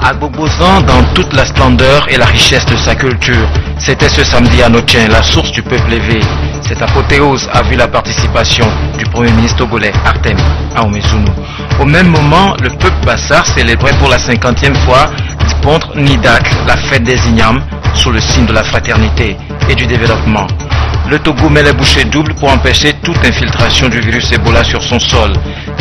À Gbogbosan, dans toute la splendeur et la richesse de sa culture, c'était ce samedi à Notien, la source du peuple éveillé. Cette apothéose a vu la participation du Premier ministre togolais Artem Ahomezounou. Au même moment, le peuple bassar célébrait pour la 50e fois Dipontre Nidak, la fête des Ignames, sous le signe de la fraternité et du développement. Le Togo met les bouchées doubles pour empêcher toute infiltration du virus Ebola sur son sol.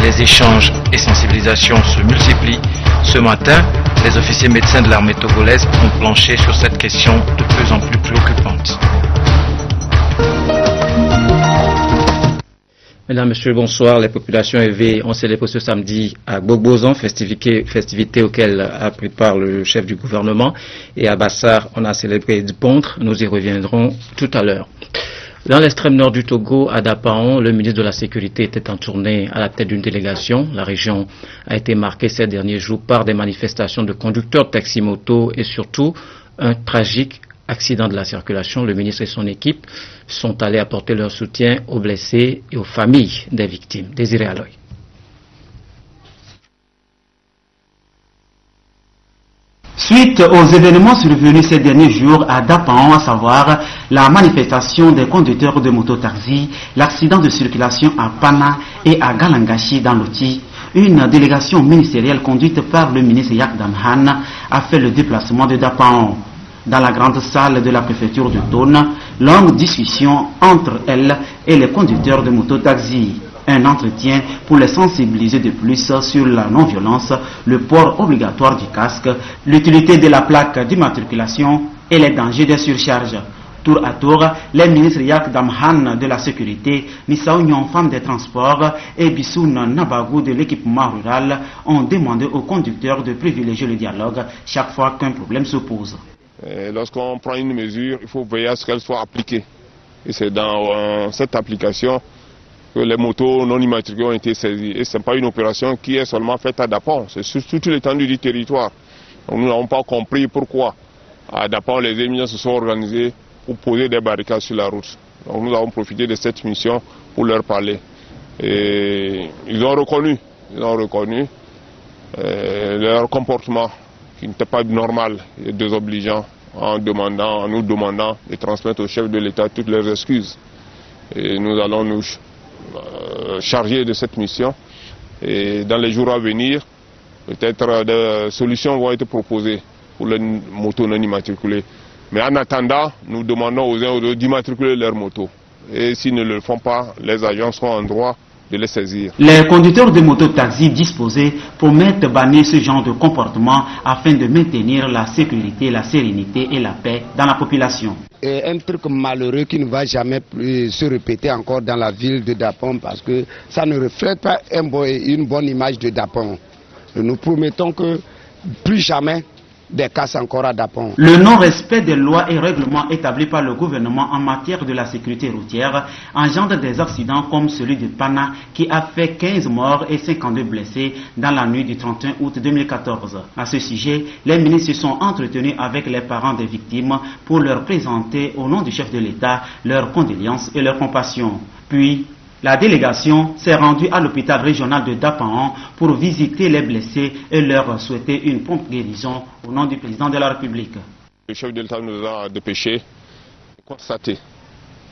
Les échanges et sensibilisations se multiplient. Ce matin, les officiers médecins de l'armée togolaise ont planché sur cette question de plus en plus préoccupante. Mesdames, Messieurs, bonsoir. Les populations éveillées ont célébré ce samedi à Gbogbosan, festivité auxquelles a pris part le chef du gouvernement. Et à Bassar, on a célébré Dipontre. Nous y reviendrons tout à l'heure. Dans l'extrême nord du Togo, à Dapaon, le ministre de la Sécurité était en tournée à la tête d'une délégation. La région a été marquée ces derniers jours par des manifestations de conducteurs de taxi-moto et surtout un tragique accident de la circulation. Le ministre et son équipe sont allés apporter leur soutien aux blessés et aux familles des victimes. Désiré Aloy. Suite aux événements survenus ces derniers jours à Dapaon, à savoir la manifestation des conducteurs de mototaxi, l'accident de circulation à Pana et à Galangashi dans l'Oti, une délégation ministérielle conduite par le ministre Yak Damhan a fait le déplacement de Dapaon. Dans la grande salle de la préfecture de Tone, longue discussion entre elle et les conducteurs de mototaxi. Un entretien pour les sensibiliser de plus sur la non-violence, le port obligatoire du casque, l'utilité de la plaque d'immatriculation et les dangers des surcharges. Tour à tour, les ministres Yak Damhan de la sécurité, Nissa Union Femme des transports et Bissoun Nabagou de l'équipement rural ont demandé aux conducteurs de privilégier le dialogue chaque fois qu'un problème se pose. Lorsqu'on prend une mesure, il faut veiller à ce qu'elle soit appliquée. Et c'est dans cette application que les motos non immatriculées ont été saisies. Et ce n'est pas une opération qui est seulement faite à Dapaon, c'est sur toute l'étendue du territoire. Donc nous n'avons pas compris pourquoi à Dapaon les éminents se sont organisés pour poser des barricades sur la route. Donc nous avons profité de cette mission pour leur parler. Et ils ont reconnu leur comportement qui n'était pas normal et désobligeant en nous demandant de transmettre au chef de l'État toutes leurs excuses. Et nous allons nous charger de cette mission et dans les jours à venir, peut-être des solutions vont être proposées pour les motos non immatriculées. Mais en attendant, nous demandons aux uns aux autres d'immatriculer leurs motos. Et s'ils ne le font pas, les agents seront en droit de les saisir. Les conducteurs de mototaxi disposés promettent bannir ce genre de comportement afin de maintenir la sécurité, la sérénité et la paix dans la population. Et un truc malheureux qui ne va jamais plus se répéter encore dans la ville de Dapaon parce que ça ne reflète pas une bonne image de Dapaon. Nous promettons que plus jamais des casses encore à Dapaon. Le non-respect des lois et règlements établis par le gouvernement en matière de la sécurité routière engendre des accidents comme celui de Pana qui a fait 15 morts et 52 blessés dans la nuit du 31 août 2014. À ce sujet, les ministres se sont entretenus avec les parents des victimes pour leur présenter au nom du chef de l'État leurs condoléances et leur compassion. Puis, la délégation s'est rendue à l'hôpital régional de Dapaon pour visiter les blessés et leur souhaiter une prompte guérison au nom du président de la République. Le chef de l'État nous a dépêché, constaté.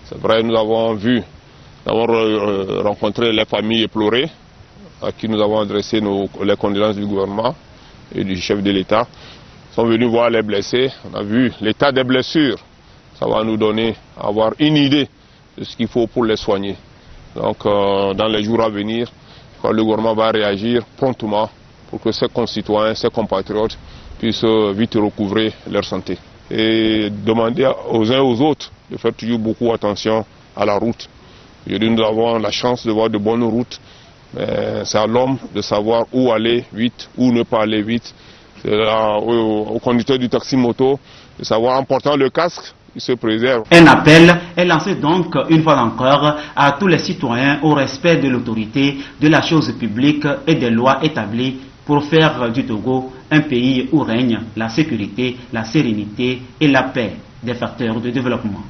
C'est vrai, nous avons rencontré les familles éplorées à qui nous avons adressé les condoléances du gouvernement et du chef de l'État. Ils sont venus voir les blessés, on a vu l'état des blessures. Ça va nous donner, avoir une idée de ce qu'il faut pour les soigner. Donc dans les jours à venir, le gouvernement va réagir promptement pour que ses concitoyens, ses compatriotes puissent vite recouvrer leur santé. Et demander aux uns et aux autres de faire toujours beaucoup attention à la route. Aujourd'hui nous avons la chance de voir de bonnes routes, mais c'est à l'homme de savoir où aller vite, où ne pas aller vite. C'est au conducteur du taxi-moto de savoir en portant le casque, il se préserve. Un appel est lancé donc une fois encore à tous les citoyens au respect de l'autorité, de la chose publique et des lois établies pour faire du Togo un pays où règne la sécurité, la sérénité et la paix, des facteurs de développement.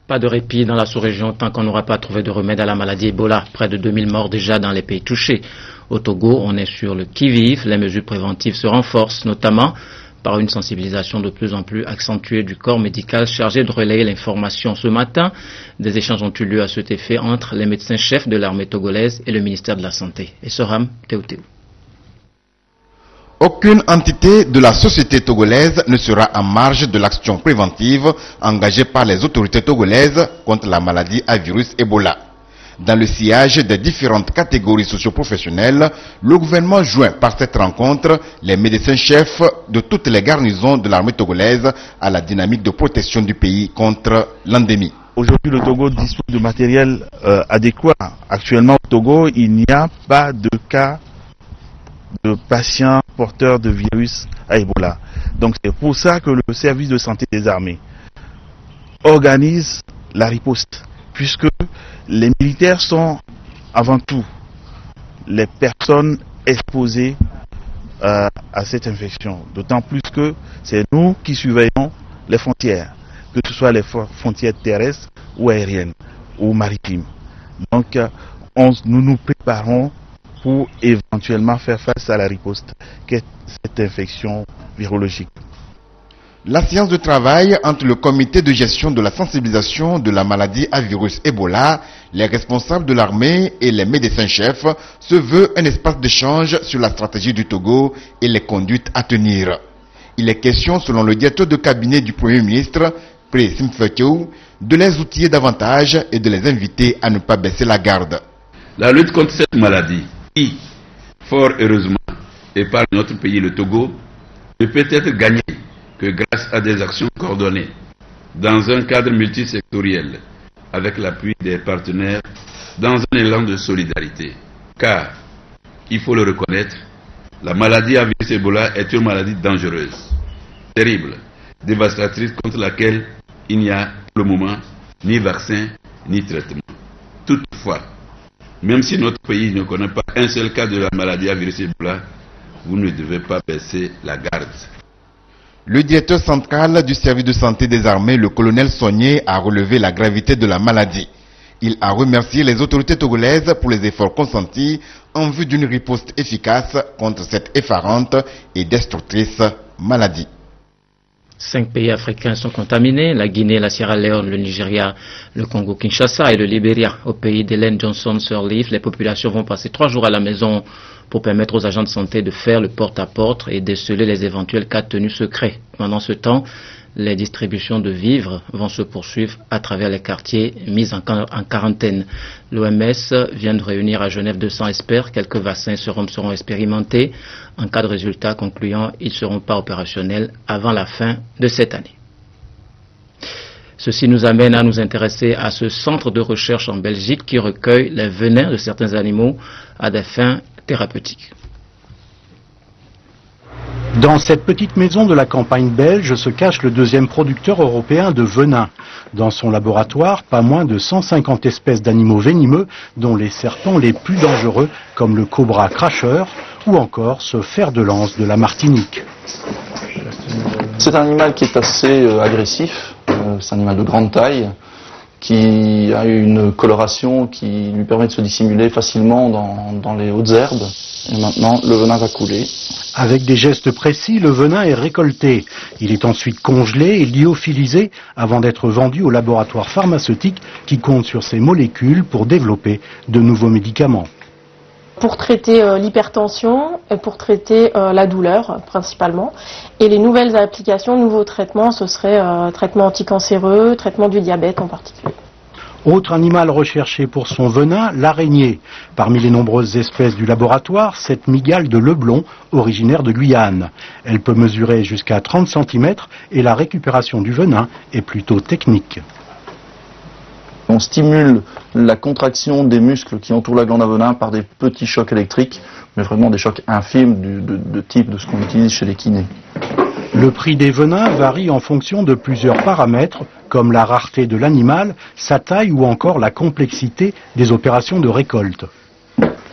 Pas de répit dans la sous-région tant qu'on n'aura pas trouvé de remède à la maladie Ebola. Près de 2000 morts déjà dans les pays touchés. Au Togo, on est sur le qui-vive. Les mesures préventives se renforcent, notamment par une sensibilisation de plus en plus accentuée du corps médical chargé de relayer l'information. Ce matin, des échanges ont eu lieu à cet effet entre les médecins-chefs de l'armée togolaise et le ministère de la Santé. Et Soram Théotéou. Aucune entité de la société togolaise ne sera en marge de l'action préventive engagée par les autorités togolaises contre la maladie à virus Ebola. Dans le sillage des différentes catégories socio-professionnelles, le gouvernement joint par cette rencontre les médecins-chefs de toutes les garnisons de l'armée togolaise à la dynamique de protection du pays contre l'endémie. Aujourd'hui, le Togo dispose de matériel adéquat. Actuellement, au Togo, il n'y a pas de cas de patients porteurs de virus à Ebola. Donc c'est pour ça que le service de santé des armées organise la riposte, puisque les militaires sont avant tout les personnes exposées à cette infection. D'autant plus que c'est nous qui surveillons les frontières, que ce soit les frontières terrestres ou aériennes ou maritimes. Donc nous nous préparons pour éventuellement faire face à la riposte qu'est cette infection virologique. La séance de travail entre le comité de gestion de la sensibilisation de la maladie à virus Ebola, les responsables de l'armée et les médecins-chefs se veut un espace d'échange sur la stratégie du Togo et les conduites à tenir. Il est question, selon le directeur de cabinet du Premier ministre, Pré Simfetou, de les outiller davantage et de les inviter à ne pas baisser la garde. La lutte contre cette maladie, qui, fort heureusement, et par notre pays, le Togo, ne peut être gagnée que grâce à des actions coordonnées, dans un cadre multisectoriel, avec l'appui des partenaires, dans un élan de solidarité. Car, il faut le reconnaître, la maladie à virus Ebola est une maladie dangereuse, terrible, dévastatrice, contre laquelle il n'y a pour le moment ni vaccin ni traitement. Toutefois, même si notre pays ne connaît pas un seul cas de la maladie à virus Ebola, vous ne devez pas baisser la garde. Le directeur central du service de santé des armées, le colonel Sogné, a relevé la gravité de la maladie. Il a remercié les autorités togolaises pour les efforts consentis en vue d'une riposte efficace contre cette effarante et destructrice maladie. 5 pays africains sont contaminés, la Guinée, la Sierra Leone, le Nigeria, le Congo-Kinshasa et le Libéria. Au pays d'Hélène Johnson-Sirleaf, les populations vont passer 3 jours à la maison pour permettre aux agents de santé de faire le porte-à-porte et déceler les éventuels cas tenus secrets. Pendant ce temps, les distributions de vivres vont se poursuivre à travers les quartiers mis en quarantaine. L'OMS vient de réunir à Genève 200 experts. Quelques vaccins seront expérimentés. En cas de résultat concluant, ils ne seront pas opérationnels avant la fin de cette année. Ceci nous amène à nous intéresser à ce centre de recherche en Belgique qui recueille les venins de certains animaux à des fins thérapeutiques. Dans cette petite maison de la campagne belge se cache le deuxième producteur européen de venin. Dans son laboratoire, pas moins de 150 espèces d'animaux venimeux, dont les serpents les plus dangereux, comme le cobra cracheur, ou encore ce fer de lance de la Martinique. C'est un animal qui est assez agressif, c'est un animal de grande taille, qui a une coloration qui lui permet de se dissimuler facilement dans les hautes herbes. Et maintenant, le venin va couler. Avec des gestes précis, le venin est récolté. Il est ensuite congelé et lyophilisé avant d'être vendu au laboratoire pharmaceutique qui compte sur ces molécules pour développer de nouveaux médicaments. Pour traiter l'hypertension et pour traiter la douleur principalement. Et les nouvelles applications, nouveaux traitements, ce serait traitement anticancéreux, traitement du diabète en particulier. Autre animal recherché pour son venin, l'araignée. Parmi les nombreuses espèces du laboratoire, cette mygale de Leblon, originaire de Guyane. Elle peut mesurer jusqu'à 30 cm et la récupération du venin est plutôt technique. On stimule la contraction des muscles qui entourent la glande à venin par des petits chocs électriques, mais vraiment des chocs infimes de type de ce qu'on utilise chez les kinés. Le prix des venins varie en fonction de plusieurs paramètres, comme la rareté de l'animal, sa taille ou encore la complexité des opérations de récolte.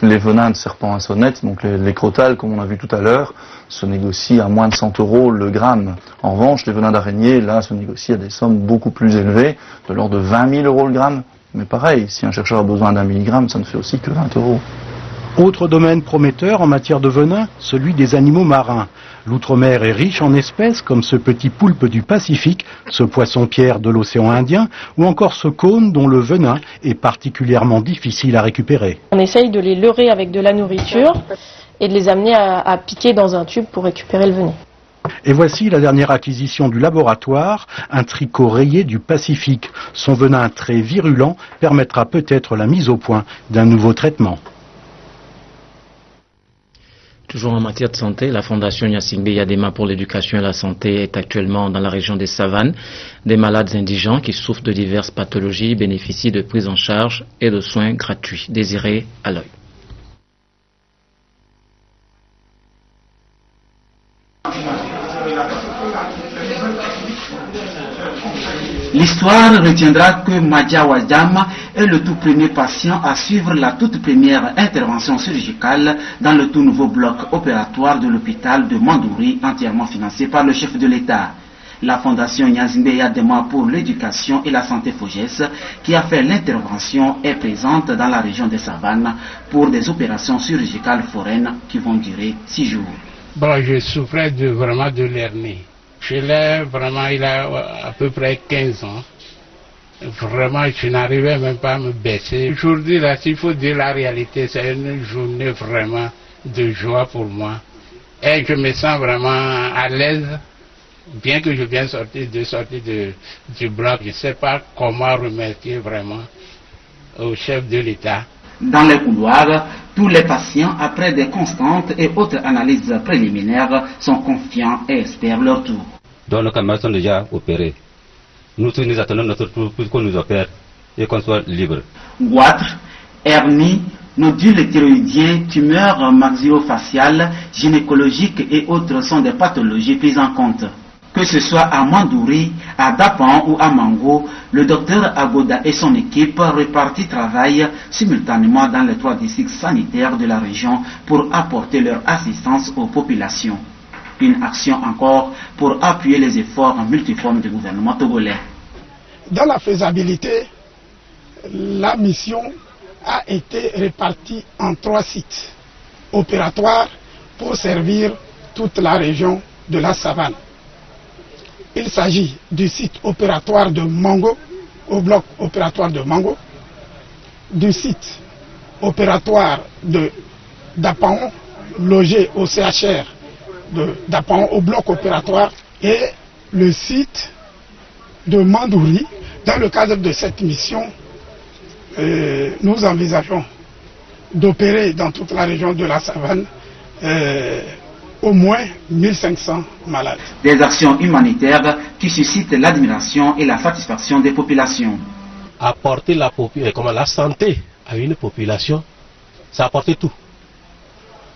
Les venins de serpents à sonnette, donc les crotales, comme on a vu tout à l'heure, se négocient à moins de 100 € le gramme. En revanche, les venins d'araignée, là, se négocient à des sommes beaucoup plus élevées, de l'ordre de 20 000 € le gramme. Mais pareil, si un chercheur a besoin d'1 milligramme, ça ne fait aussi que 20 €. Autre domaine prometteur en matière de venin, celui des animaux marins. L'outre-mer est riche en espèces comme ce petit poulpe du Pacifique, ce poisson-pierre de l'océan Indien ou encore ce cône dont le venin est particulièrement difficile à récupérer. On essaye de les leurrer avec de la nourriture et de les amener à piquer dans un tube pour récupérer le venin. Et voici la dernière acquisition du laboratoire, un tricot rayé du Pacifique. Son venin très virulent permettra peut-être la mise au point d'un nouveau traitement. Toujours en matière de santé, la Fondation Gnassingbé Yadema pour l'éducation et la santé est actuellement dans la région des Savanes. Des malades indigents qui souffrent de diverses pathologies bénéficient de prise en charge et de soins gratuits. Désiré à l'œil. L'histoire retiendra que Madja Wadjam est le tout premier patient à suivre la toute première intervention chirurgicale dans le tout nouveau bloc opératoire de l'hôpital de Mandouri, entièrement financé par le chef de l'État. La Fondation Gnassingbé Yadema pour l'éducation et la santé FOGES, qui a fait l'intervention, est présente dans la région des Savanes pour des opérations chirurgicales foraines qui vont durer 6 jours. Bon, je souffrais vraiment de l'hernie. Je l'ai vraiment, il a à peu près 15 ans. Vraiment, je n'arrivais même pas à me baisser. Aujourd'hui, là, s'il faut dire la réalité, c'est une journée vraiment de joie pour moi. Et je me sens vraiment à l'aise, bien que je vienne de sortir du bloc. Je ne sais pas comment remercier vraiment au chef de l'État. Dans les couloirs, tous les patients, après des constantes et autres analyses préliminaires, sont confiants et espèrent leur tour. Donc nos camarades sont déjà opérés. Nous attendons notre tour pour qu'on nous opère et qu'on soit libre. Goitre, hernie, nodules thyroïdiens, tumeurs maxillofaciales, gynécologiques et autres sont des pathologies prises en compte. Que ce soit à Mandouri, à Dapan ou à Mango, le docteur Agoda et son équipe répartis travaillent simultanément dans les 3 districts sanitaires de la région pour apporter leur assistance aux populations. Une action encore pour appuyer les efforts multiformes du gouvernement togolais. Dans la faisabilité, la mission a été répartie en 3 sites opératoires pour servir toute la région de la Savane. Il s'agit du site opératoire de Mango, au bloc opératoire de Mango, du site opératoire de Dapan, logé au CHR de Dapan, au bloc opératoire, et le site de Mandouri. Dans le cadre de cette mission, nous envisageons d'opérer dans toute la région de la Savane au moins 1500 malades. Des actions humanitaires qui suscitent l'admiration et la satisfaction des populations. Apporter la santé à une population, c'est apporter tout.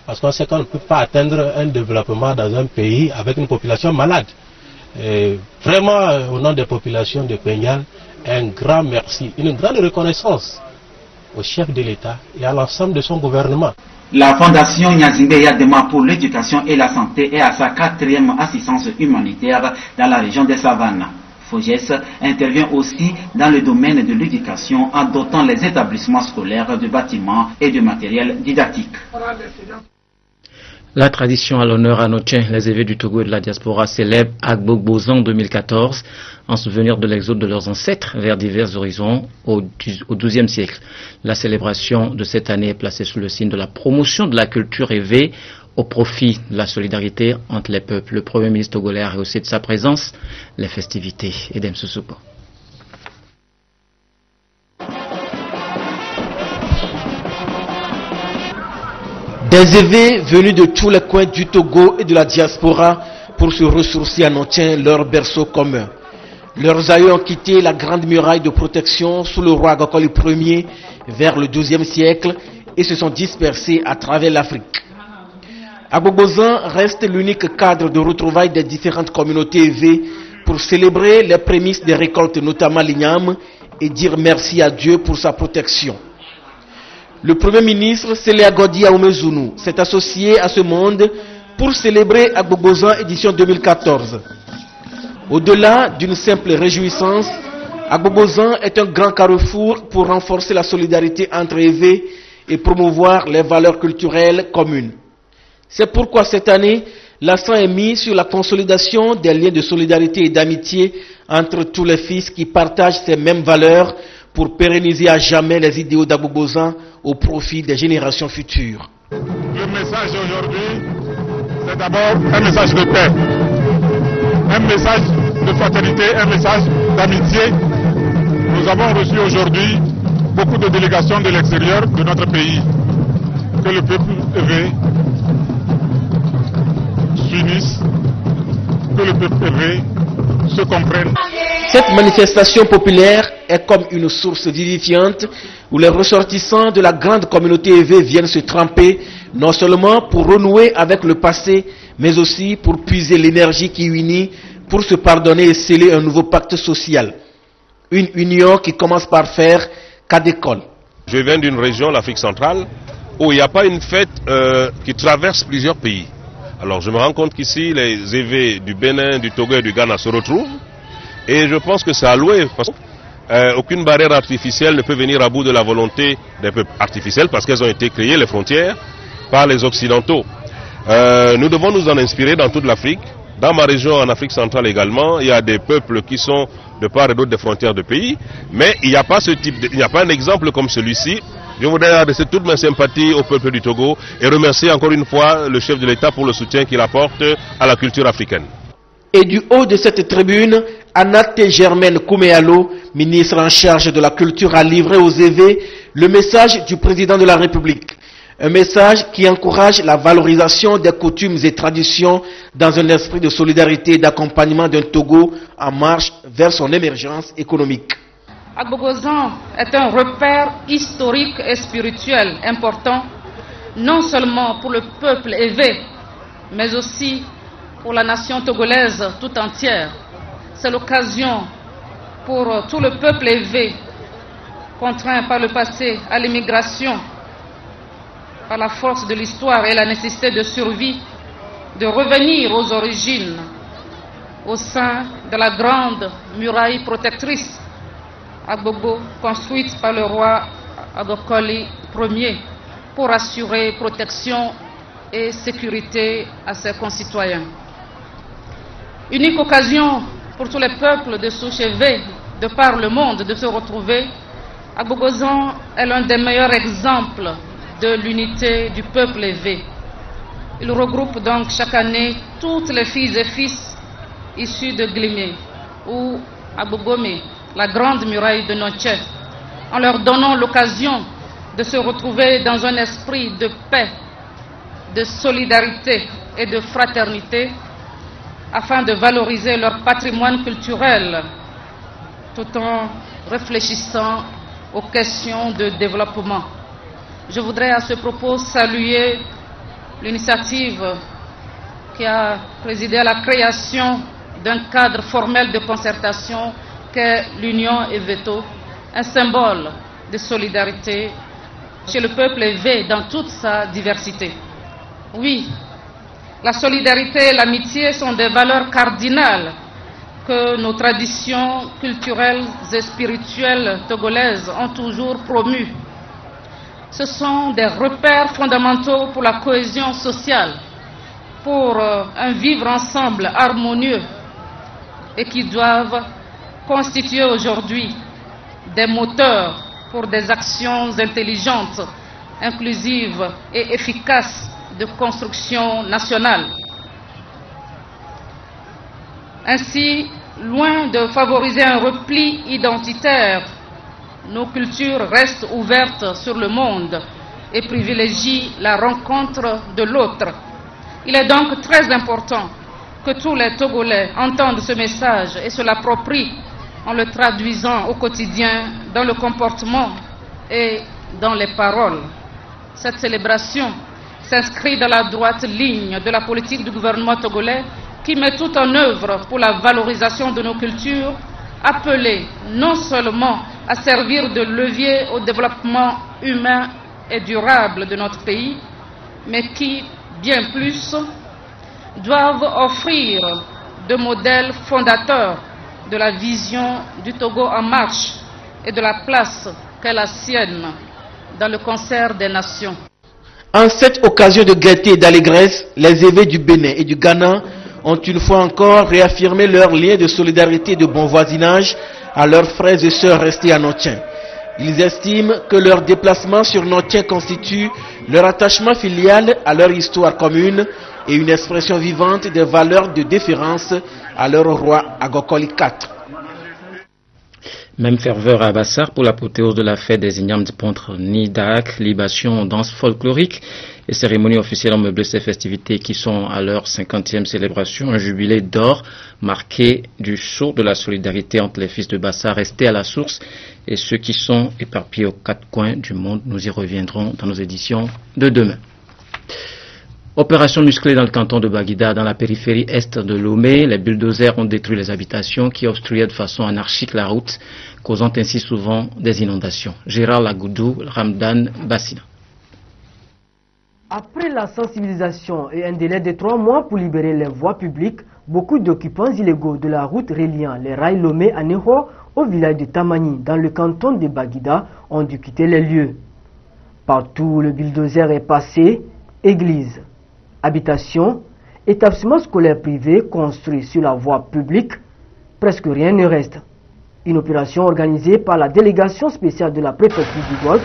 Parce qu'on sait qu'on ne peut pas atteindre un développement dans un pays avec une population malade. Et vraiment, au nom des populations de Peñal, un grand merci, une grande reconnaissance au chef de l'État et à l'ensemble de son gouvernement. La Fondation Gnassingbé Yadema pour l'éducation et la santé est à sa 4e assistance humanitaire dans la région des Savanes. FOGES intervient aussi dans le domaine de l'éducation en dotant les établissements scolaires de bâtiments et de matériel didactique. La tradition à l'honneur à Notien, les évêques du Togo et de la diaspora célèbrent Agbogbozan 2014 en souvenir de l'exode de leurs ancêtres vers divers horizons au XIIe siècle. La célébration de cette année est placée sous le signe de la promotion de la culture évée au profit de la solidarité entre les peuples. Le Premier ministre togolais a rehaussé de sa présence les festivités. Edem Sousoupo. Des évêques venus de tous les coins du Togo et de la diaspora pour se ressourcer à Notien, leur berceau commun. Leurs aïeux ont quitté la grande muraille de protection sous le roi Agokoli Ier vers le XIIe siècle et se sont dispersés à travers l'Afrique. Agbogbozan reste l'unique cadre de retrouvailles des différentes communautés évées pour célébrer les prémices des récoltes, notamment l'igname, et dire merci à Dieu pour sa protection. Le Premier ministre Sele Agodi Aoumezounou s'est associé à ce monde pour célébrer Agbogbozan édition 2014. Au-delà d'une simple réjouissance, Agbogbozan est un grand carrefour pour renforcer la solidarité entre évêques et promouvoir les valeurs culturelles communes. C'est pourquoi cette année, l'accent est mis sur la consolidation des liens de solidarité et d'amitié entre tous les fils qui partagent ces mêmes valeurs pour pérenniser à jamais les idéaux d'Agbogbosan au profit des générations futures. Le message aujourd'hui, c'est d'abord un message de paix, un message de fraternité, un message d'amitié. Nous avons reçu aujourd'hui beaucoup de délégations de l'extérieur de notre pays. Que le peuple éveillé s'unisse, que le peuple éveillé se comprenne. Cette manifestation populaire est comme une source vivifiante où les ressortissants de la grande communauté éveillée viennent se tremper, non seulement pour renouer avec le passé, mais aussi pour puiser l'énergie qui unit, pour se pardonner et sceller un nouveau pacte social. Une union qui commence par faire cas d'école. Je viens d'une région, l'Afrique centrale, où il n'y a pas une fête qui traverse plusieurs pays. Alors je me rends compte qu'ici, les éveillés du Bénin, du Togo et du Ghana se retrouvent. Et je pense que c'est alloué, parce qu'aucune barrière artificielle ne peut venir à bout de la volonté des peuples artificiels, parce qu'elles ont été créées, les frontières, par les Occidentaux. Nous devons nous en inspirer dans toute l'Afrique. Dans ma région, en Afrique centrale également, il y a des peuples qui sont de part et d'autre des frontières de pays, mais il n'y a pas ce type il n'y a pas un exemple comme celui-ci. Je voudrais adresser toute ma sympathie au peuple du Togo et remercier encore une fois le chef de l'État pour le soutien qu'il apporte à la culture africaine. Et du haut de cette tribune, Anate Germaine Kouméalo, ministre en charge de la culture, a livré aux éveillés le message du président de la République. Un message qui encourage la valorisation des coutumes et traditions dans un esprit de solidarité et d'accompagnement d'un Togo en marche vers son émergence économique. Agbogbosan est un repère historique et spirituel important, non seulement pour le peuple éveillé, mais aussi pour la nation togolaise tout entière. C'est l'occasion pour tout le peuple éveillé, contraint par le passé à l'immigration, par la force de l'histoire et la nécessité de survie, de revenir aux origines, au sein de la grande muraille protectrice Agbogbo, construite par le roi Agokoli Ier, pour assurer protection et sécurité à ses concitoyens. Unique occasion pour tous les peuples de souche éveillée de par le monde de se retrouver, Agbogbosan est l'un des meilleurs exemples de l'unité du peuple éveillé. Il regroupe donc chaque année toutes les filles et fils issus de Glimé ou Agbogomé, la grande muraille de Noche, en leur donnant l'occasion de se retrouver dans un esprit de paix, de solidarité et de fraternité, afin de valoriser leur patrimoine culturel, tout en réfléchissant aux questions de développement. Je voudrais à ce propos saluer l'initiative qui a présidé à la création d'un cadre formel de concertation qu'est l'Union Eveto, un symbole de solidarité chez le peuple éveillé dans toute sa diversité. Oui, la solidarité et l'amitié sont des valeurs cardinales que nos traditions culturelles et spirituelles togolaises ont toujours promues. Ce sont des repères fondamentaux pour la cohésion sociale, pour un vivre ensemble harmonieux et qui doivent constituer aujourd'hui des moteurs pour des actions intelligentes, inclusives et efficaces de construction nationale. Ainsi, loin de favoriser un repli identitaire, nos cultures restent ouvertes sur le monde et privilégient la rencontre de l'autre. Il est donc très important que tous les Togolais entendent ce message et se l'approprient en le traduisant au quotidien dans le comportement et dans les paroles. Cette célébration s'inscrit dans la droite ligne de la politique du gouvernement togolais qui met tout en œuvre pour la valorisation de nos cultures, appelées non seulement à servir de levier au développement humain et durable de notre pays, mais qui, bien plus, doivent offrir de modèles fondateurs de la vision du Togo en marche et de la place qu'est la sienne dans le concert des nations. En cette occasion de gaieté et d'allégresse, les évêques du Bénin et du Ghana ont une fois encore réaffirmé leur lien de solidarité et de bon voisinage à leurs frères et sœurs restés à Nontien. Ils estiment que leur déplacement sur Nontien constitue leur attachement filial à leur histoire commune et une expression vivante des valeurs de déférence à leur roi Agokoli IV. Même ferveur à Bassar pour l'apothéose de la fête des Ignames du Pontre Nidak, libation, danse folklorique et cérémonie officielle ont meublé ces festivités qui sont à leur 50e célébration, un jubilé d'or marqué du sceau de la solidarité entre les fils de Bassar restés à la source et ceux qui sont éparpillés aux quatre coins du monde. Nous y reviendrons dans nos éditions de demain. Opération musclée dans le canton de Baguida, dans la périphérie est de Lomé. Les bulldozers ont détruit les habitations qui obstruaient de façon anarchique la route, causant ainsi souvent des inondations. Gérard Lagoudou, Ramdan Bassina. Après la sensibilisation et un délai de 3 mois pour libérer les voies publiques, beaucoup d'occupants illégaux de la route reliant les rails Lomé à Neho au village de Tamani, dans le canton de Baguida, ont dû quitter les lieux. Partout, le bulldozer est passé, église, habitation, établissement scolaire privé construit sur la voie publique, presque rien ne reste. Une opération organisée par la délégation spéciale de la préfecture du Golfe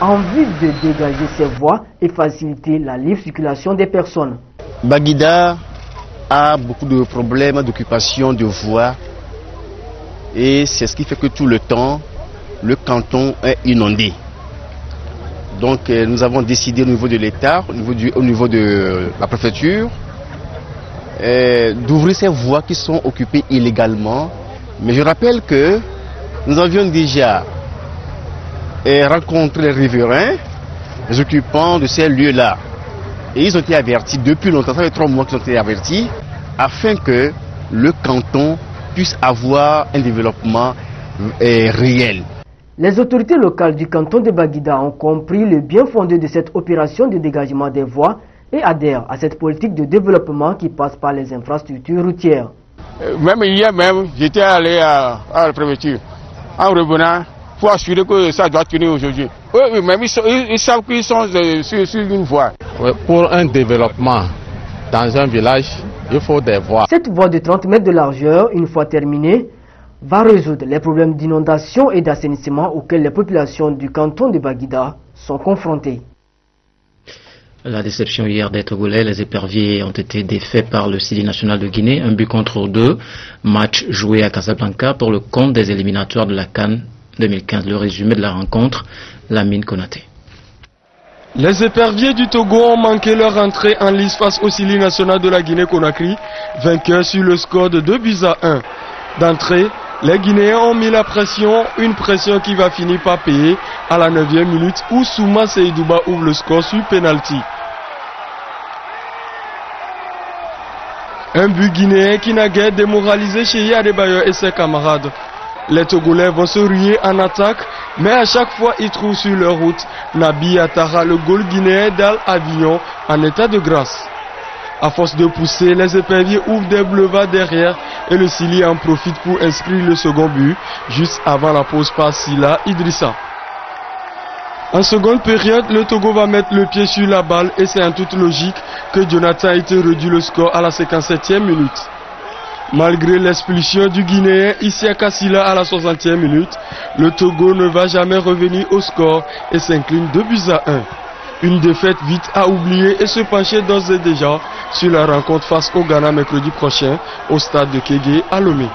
en vue de dégager ces voies et faciliter la libre circulation des personnes. Baguida a beaucoup de problèmes d'occupation de voies et c'est ce qui fait que tout le temps, le canton est inondé. Donc nous avons décidé au niveau de l'État, au niveau de la préfecture, d'ouvrir ces voies qui sont occupées illégalement. Mais je rappelle que nous avions déjà rencontré les riverains, les occupants de ces lieux-là. Et ils ont été avertis depuis longtemps, ça fait 3 mois qu'ils ont été avertis, afin que le canton puisse avoir un développement réel. Les autorités locales du canton de Baguida ont compris le bien fondé de cette opération de dégagement des voies et adhèrent à cette politique de développement qui passe par les infrastructures routières. Même hier même, j'étais allé à la préfecture en revenant pour assurer que ça doit tenir aujourd'hui. Oui, même ils savent qu'ils sont sur une voie. Pour un développement dans un village, il faut des voies. Cette voie de 30 mètres de largeur, une fois terminée, va résoudre les problèmes d'inondation et d'assainissement auxquels les populations du canton de Baguida sont confrontées. La déception hier des Togolais, les éperviers ont été défaits par le Sili national de Guinée, 1-2, match joué à Casablanca pour le compte des éliminatoires de la CAN 2015. Le résumé de la rencontre, Lamine Konaté. Les éperviers du Togo ont manqué leur entrée en lice face au Sili national de la Guinée-Conakry, vainqueur sur le score de 2-1. D'entrée, les Guinéens ont mis la pression, une pression qui va finir par payer à la 9e minute où Souma Seydouba ouvre le score sur penalty. Un but guinéen qui n'a guère démoralisé Cheyi Adebayor et ses camarades. Les Togolais vont se ruer en attaque, mais à chaque fois ils trouvent sur leur route Nabi Atara, le goal guinéen d'Al Avignon, en état de grâce. À force de pousser, les éperviers ouvrent des boulevards derrière et le Sili en profite pour inscrire le second but, juste avant la pause par Sila Idrissa. En seconde période, le Togo va mettre le pied sur la balle et c'est en toute logique que Jonathan a été réduit le score à la 57e minute. Malgré l'expulsion du Guinéen Isiaka Sila à la 60e minute, le Togo ne va jamais revenir au score et s'incline 2-1. Une défaite vite à oublier et se pencher d'ores et déjà sur la rencontre face au Ghana mercredi prochain au stade de Kégué à Lomé.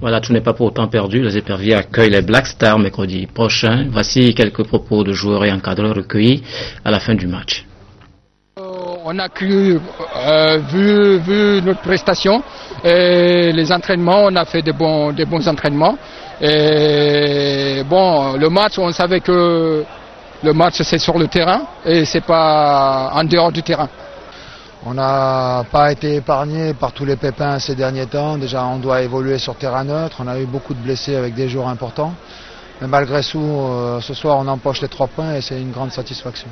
Voilà, tout n'est pas pour autant perdu. Les éperviers accueillent les Black Stars mercredi prochain. Voici quelques propos de joueurs et encadreurs recueillis à la fin du match. On a cru, vu notre prestation, et les entraînements, on a fait de bons entraînements. Et bon, le match, on savait que le match c'est sur le terrain et c'est pas en dehors du terrain. On n'a pas été épargné par tous les pépins ces derniers temps. Déjà, on doit évoluer sur terrain neutre. On a eu beaucoup de blessés avec des joueurs importants. Mais malgré tout, ce soir, on empoche les 3 points et c'est une grande satisfaction.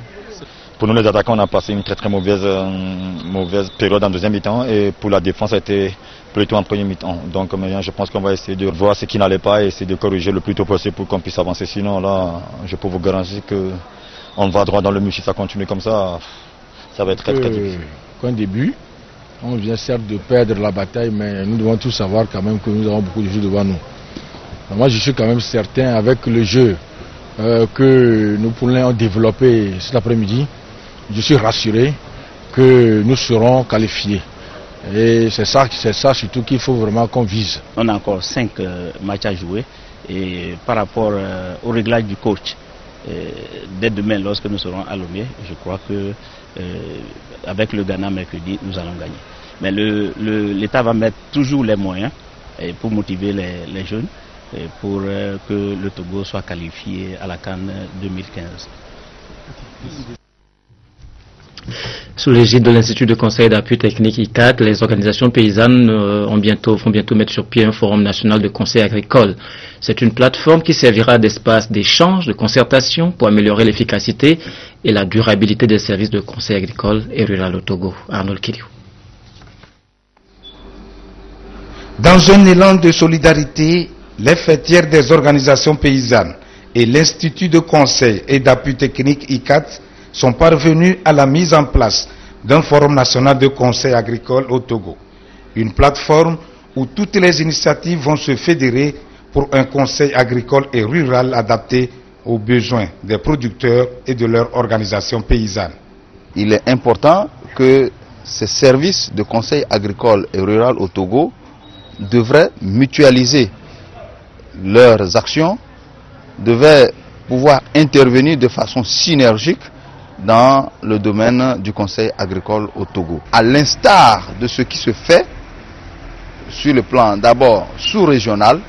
Pour nous les attaquants, on a passé une très mauvaise période en deuxième mi-temps et pour la défense, ça a été plutôt en premier mi-temps. Donc maintenant, je pense qu'on va essayer de voir ce qui n'allait pas et essayer de corriger le plus tôt possible pour qu'on puisse avancer. Sinon là, je peux vous garantir qu'on va droit dans le mur. Si ça continue comme ça, ça va être très difficile. Qu'un début, on vient certes de perdre la bataille, mais nous devons tous savoir quand même que nous avons beaucoup de jeux devant nous. Moi je suis quand même certain avec le jeu que nous pourrons développer cet après-midi. Je suis rassuré que nous serons qualifiés. Et c'est ça surtout qu'il faut vraiment qu'on vise. On a encore 5 matchs à jouer et par rapport au réglage du coach, dès demain lorsque nous serons à Lomé, je crois que avec le Ghana mercredi, nous allons gagner. Mais l'État va mettre toujours les moyens pour motiver les jeunes pour que le Togo soit qualifié à la CAN 2015. Sous l'égide de l'Institut de conseil d'appui technique ICAT, les organisations paysannes vont bientôt mettre sur pied un forum national de conseil agricole. C'est une plateforme qui servira d'espace d'échange, de concertation pour améliorer l'efficacité et la durabilité des services de conseil agricole et rural au Togo. Arnold Kiliou. Dans un élan de solidarité, les fêtières des organisations paysannes et l'Institut de conseil et d'appui technique ICAT sont parvenus à la mise en place d'un forum national de conseil agricole au Togo. Une plateforme où toutes les initiatives vont se fédérer pour un conseil agricole et rural adapté aux besoins des producteurs et de leurs organisations paysannes. Il est important que ces services de conseil agricole et rural au Togo devraient mutualiser leurs actions, devaient pouvoir intervenir de façon synergique dans le domaine du conseil agricole au Togo. À l'instar de ce qui se fait sur le plan d'abord sous-régional,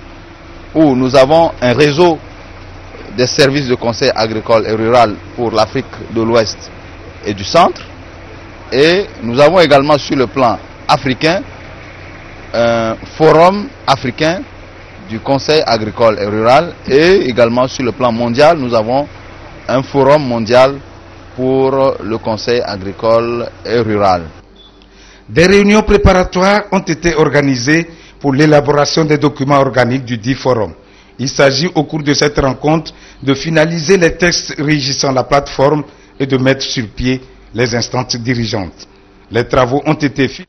où nous avons un réseau des services de conseil agricole et rural pour l'Afrique de l'Ouest et du Centre, et nous avons également sur le plan africain un forum africain du conseil agricole et rural, et également sur le plan mondial, nous avons un forum mondial pour le conseil agricole et rural. Des réunions préparatoires ont été organisées pour l'élaboration des documents organiques du dit forum. Il s'agit au cours de cette rencontre de finaliser les textes régissant la plateforme et de mettre sur pied les instances dirigeantes. Les travaux ont été finis.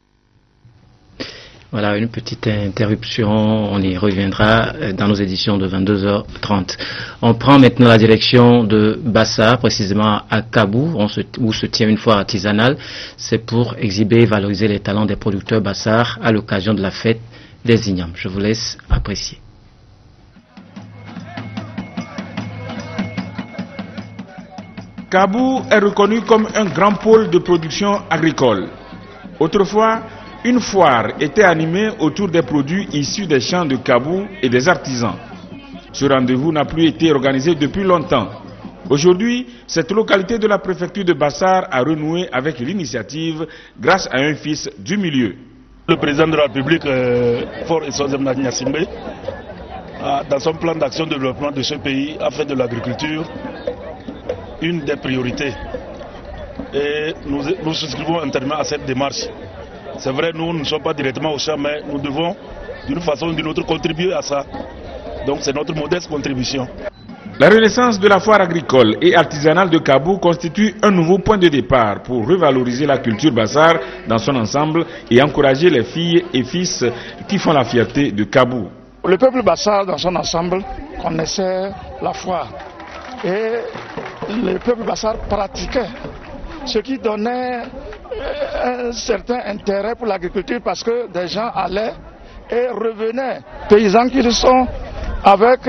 Voilà, une petite interruption, on y reviendra dans nos éditions de 22h30. On prend maintenant la direction de Bassar, précisément à Kabou, où se tient une foire artisanale. C'est pour exhiber et valoriser les talents des producteurs Bassar à l'occasion de la fête des Ignames. Je vous laisse apprécier. Kabou est reconnu comme un grand pôle de production agricole. Autrefois, une foire était animée autour des produits issus des champs de Kabou et des artisans. Ce rendez-vous n'a plus été organisé depuis longtemps. Aujourd'hui, cette localité de la préfecture de Bassar a renoué avec l'initiative grâce à un fils du milieu. Le président de la République, Fort Essozemna Nyassimbe, dans son plan d'action de développement de ce pays, a fait de l'agriculture une des priorités. Et nous souscrivons entièrement à cette démarche. C'est vrai, nous ne sommes pas directement au champ, mais nous devons, d'une façon ou d'une autre, contribuer à ça. Donc c'est notre modeste contribution. La renaissance de la foire agricole et artisanale de Kabou constitue un nouveau point de départ pour revaloriser la culture Bassar dans son ensemble et encourager les filles et fils qui font la fierté de Kabou. Le peuple Bassar dans son ensemble connaissait la foire et le peuple Bassar pratiquait, ce qui donnait un certain intérêt pour l'agriculture parce que des gens allaient et revenaient. Paysans qui sont avec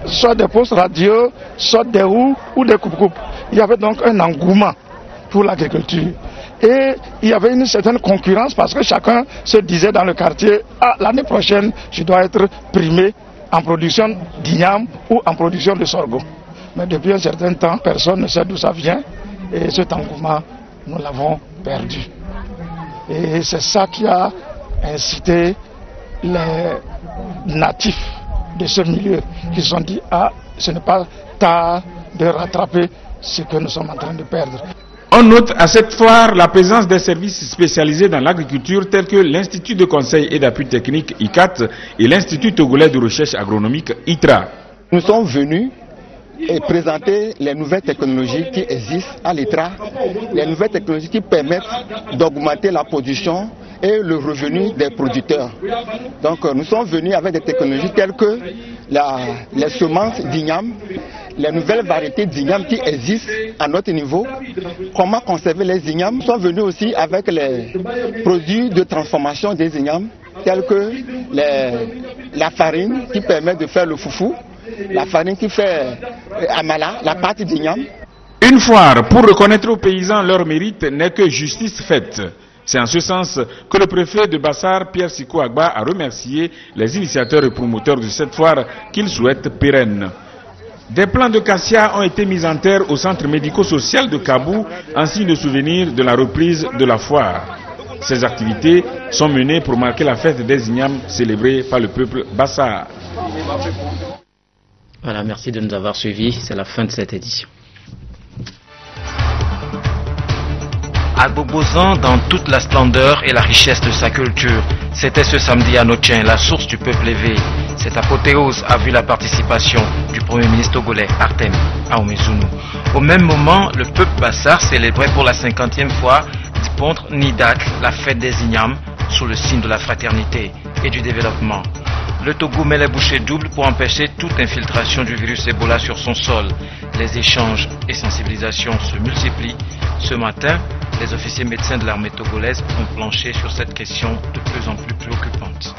soit des postes radio, soit des roues ou des coupes-coupes. Il y avait donc un engouement pour l'agriculture. Et il y avait une certaine concurrence parce que chacun se disait dans le quartier, l'année prochaine, je dois être primé en production d'igname ou en production de sorgho. Mais depuis un certain temps, personne ne sait d'où ça vient. Et cet engouement, nous l'avons perdu. Et c'est ça qui a incité les natifs de ce milieu qui se sont dit, ce n'est pas tard de rattraper ce que nous sommes en train de perdre. On On note à cette foire la présence des services spécialisés dans l'agriculture tels que l'Institut de conseil et d'appui technique ICAT et l'Institut togolais de recherche agronomique ITRA. Nous sommes venus et présenter les nouvelles technologies qui existent à l'ITRA, les nouvelles technologies qui permettent d'augmenter la production et le revenu des producteurs. Donc nous sommes venus avec des technologies telles que les semences d'igname, les nouvelles variétés d'igname qui existent à notre niveau, comment conserver les ignames. Nous sommes venus aussi avec les produits de transformation des ignames, tels que la farine qui permet de faire le foufou, la farine qui fait amala, la pâte d'igname. Une foire pour reconnaître aux paysans leur mérite n'est que justice faite. C'est en ce sens que le préfet de Bassar, Pierre Siko Agba, a remercié les initiateurs et promoteurs de cette foire qu'il souhaite pérenne. Des plants de cassia ont été mis en terre au centre médico-social de Kabou en signe de souvenir de la reprise de la foire. Ces activités sont menées pour marquer la fête des ignames célébrée par le peuple Bassar. Voilà, merci de nous avoir suivis. C'est la fin de cette édition. À Bobozan, dans toute la splendeur et la richesse de sa culture, c'était ce samedi à Notchen, la source du peuple éveillé. Cette apothéose a vu la participation du Premier ministre togolais Artem Ahomezounou. Au même moment, le peuple Bassar célébrait pour la 50e fois Dipontre Nidak, la fête des ignames, sous le signe de la fraternité et du développement. Le Togo met les bouchées doubles pour empêcher toute infiltration du virus Ebola sur son sol. Les échanges et sensibilisations se multiplient. Ce matin, les officiers médecins de l'armée togolaise ont planché sur cette question de plus en plus préoccupante.